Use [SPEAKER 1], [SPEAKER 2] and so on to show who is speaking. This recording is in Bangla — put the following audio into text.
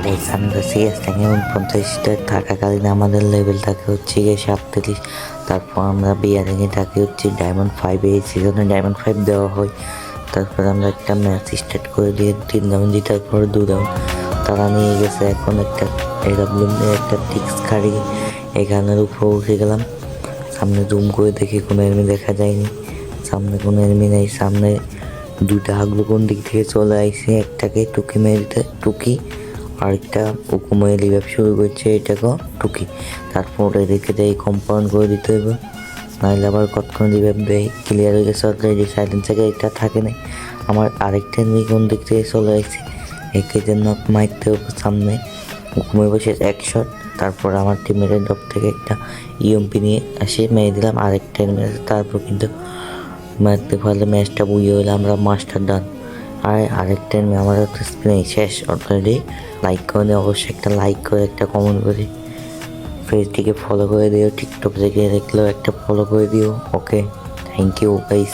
[SPEAKER 1] গাইস আমরা সিএস র্যাঙ্কে 49টা থাকাকালীন আমাদের লেভেল থাকে হচ্ছে গিয়ে 37। তারপর আমরা বিয়ারিংয়ে থাকি হচ্ছে ডায়মন্ড 5। এই সিজনে ডায়মন্ড 5 দেওয়া হয়। তারপর আমরা একটা ম্যাচ স্টার্ট করে দিয়ে 3 রাউন্ড জিতার পর 2 রাউন্ড তারা নিয়ে গেছে। এখন একটা এডাব্লিউ একটা টিক্স খাড়ি এখানের উপর উঠে গেলাম। সামনে জুম করে দেখি কোনো এনিমি দেখা যায়নি, সামনে কোনো এনিমি নেই। সামনে দুইটা হাগলু কোন দিক থেকে চলে আইসে, একটাকে টুকি মেরে টুকি আরেকটা উকুময়ে রিভাইভ শুরু করছে, এটাকেও টুকি। তারপর এদিকে যাই কম্পাউন্ড করে দিতে হবে, নাহলে আবার কতক্ষণ রিভাইভ দেয়। ক্লিয়ার হয়ে গেছে অলরেডি, সাইলেন্সারে এটা থাকে নাই। আমার আরেকটা এনিমি কোন দিক থেকে চলে আসছে, একে জন্য মারতে হবে সামনে। উকুমে বসে 1 শট, তারপর আমার টিমের ডপ থেকে একটা ইএমপি নিয়ে আসে মেরে দিলাম আরেকটা এনিমি আছে। তারপর কিন্তু মারতে পারলে ম্যাচটা বুঝে হলে আমরা মাস্টার ডান। আর আরেকটা এনিমি আমার একটা স্পিনে শেষ অলরেডি। লাইক করে অবশ্যই একটা লাইক করে একটা কমেন্ট করে ফেসটিকে ফলো করে দিও, টিকটক থেকে দেখলেও একটা ফলো করে দিও। ওকে, থ্যাংক ইউ গাইস।